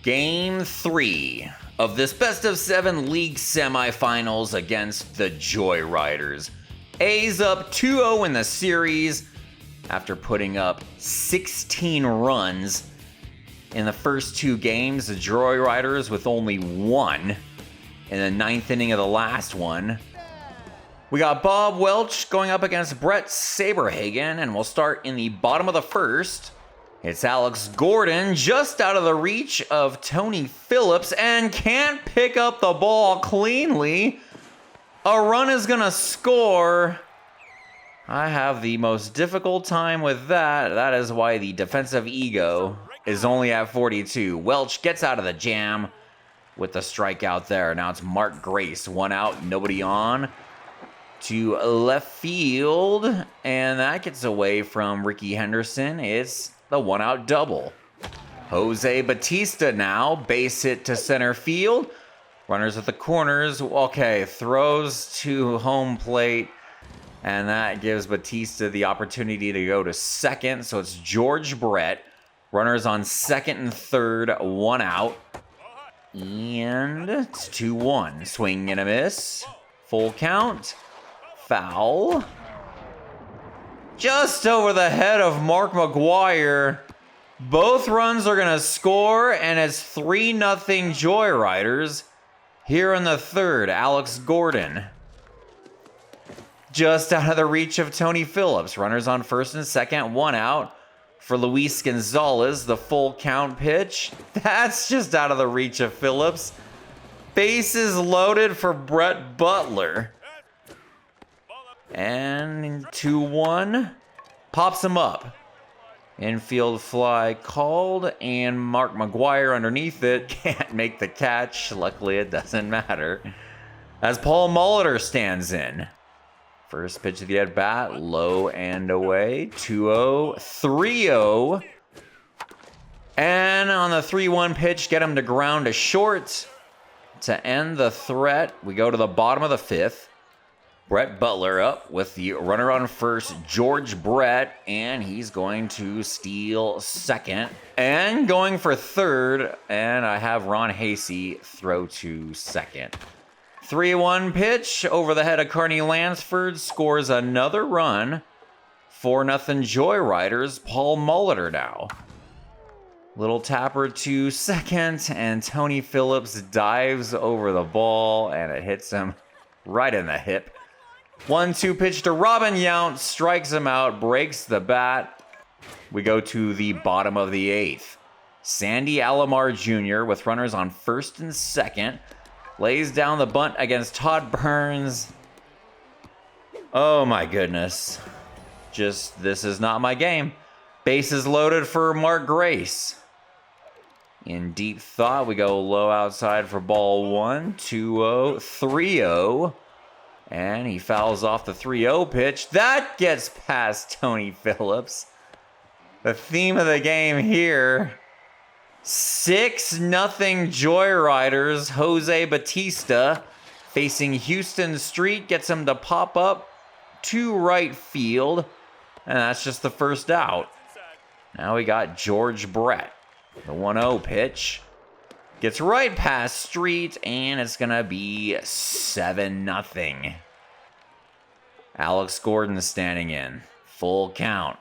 Game 3 of this best of 7 league semifinals against the Joyriders. A's up 2-0 in the series after putting up 16 runs in the first 2 games. The Joyriders with only 1 in the 9th inning of the last one. We got Bob Welch going up against Brett Saberhagen, and we'll start in the bottom of the first. It's Alex Gordon just out of the reach of Tony Phillips and can't pick up the ball cleanly. A run is going to score. I have the most difficult time with that. That is why the defensive ego is only at 42. Welch gets out of the jam with the strikeout there. Now it's Mark Grace. 1 out, nobody on. To left field, and that gets away from Rickey Henderson. It's the 1-out double. Jose Batista now, base hit to center field. Runners at the corners. Okay, throws to home plate, and that gives Batista the opportunity to go to second. So it's George Brett. Runners on second and third, 1 out. And it's 2-1. Swing and a miss. Full count. Foul. Just over the head of Mark McGwire. Both runs are going to score, and it's 3-0 Joyriders. Here in the third, Alex Gordon. Just out of the reach of Tony Phillips. Runners on first and second, 1 out. For Luis Gonzalez, the full count pitch. That's just out of the reach of Phillips. Bases loaded for Brett Butler. And 2-1. Pops him up. Infield fly called, and Mark McGwire underneath it can't make the catch. Luckily, it doesn't matter. As Paul Molitor stands in. First pitch of the at-bat, low and away. 2-0, 3-0. And on the 3-1 pitch, get him to ground to short. To end the threat, we go to the bottom of the 5th. Brett Butler up with the runner on first, George Brett, and he's going to steal second. And going for third, and I have Ron Hasey throw to second. 3-1 pitch over the head of Carney Lansford, scores another run. 4-0 Joyriders, Paul Molitor now. Little tapper to second, and Tony Phillips dives over the ball, and it hits him right in the hip. 1-2 pitch to Robin Yount, strikes him out, breaks the bat. We go to the bottom of the 8th. Sandy Alomar Jr. with runners on first and second. Lays down the bunt against Todd Burns. Oh my goodness. This is not my game. Bases loaded for Mark Grace. In deep thought, we go low outside for ball 1. 2-0, 3-0. And he fouls off the 3-0 pitch. That gets past Tony Phillips. The theme of the game here. 6-0 Joyriders. Jose Batista facing Houston Street. Gets him to pop up to right field. And that's just the first out. Now we got George Brett. The 1-0 pitch. Gets right past Street, and it's going to be 7-0. Alex Gordon standing in. Full count.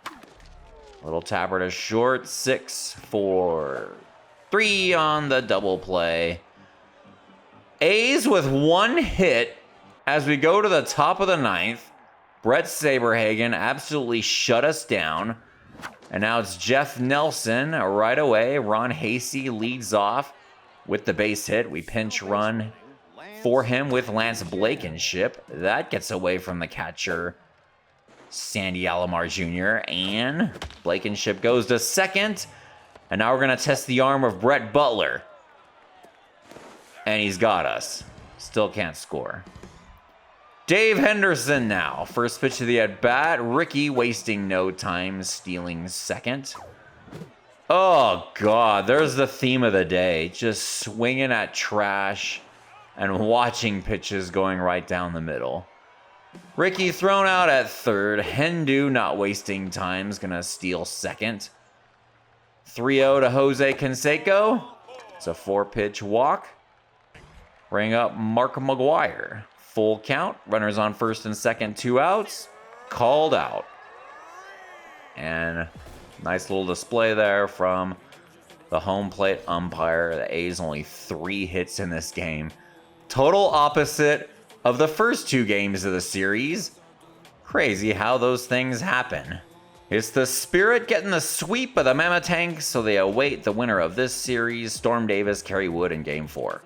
Little tapper to short. 6-4-3 on the double play. A's with 1 hit as we go to the top of the 9th. Brett Saberhagen absolutely shut us down. And now it's Jeff Nelson right away. Ron Hasey leads off with the base hit. We pinch run for him with Lance Blankenship. That gets away from the catcher, Sandy Alomar Jr. And Blankenship goes to second. And now we're going to test the arm of Brett Butler. And he's got us. Still can't score. Dave Henderson now. First pitch of the at-bat. Rickey wasting no time, stealing second. Oh, God. There's the theme of the day. Just swinging at trash and watching pitches going right down the middle. Rickey thrown out at third. Hendu not wasting time is going to steal second. 3-0 to Jose Canseco. It's a 4-pitch walk. Bring up Mark McGwire. Full count. Runners on first and second, 2 outs. Called out. And nice little display there from the home plate umpire. The A's only 3 hits in this game. Total opposite of the first 2 games of the series. Crazy how those things happen. It's the Spirit getting the sweep of the Mammoth Tank, so they await the winner of this series, Storm Davis, Kerry Wood, in Game 4.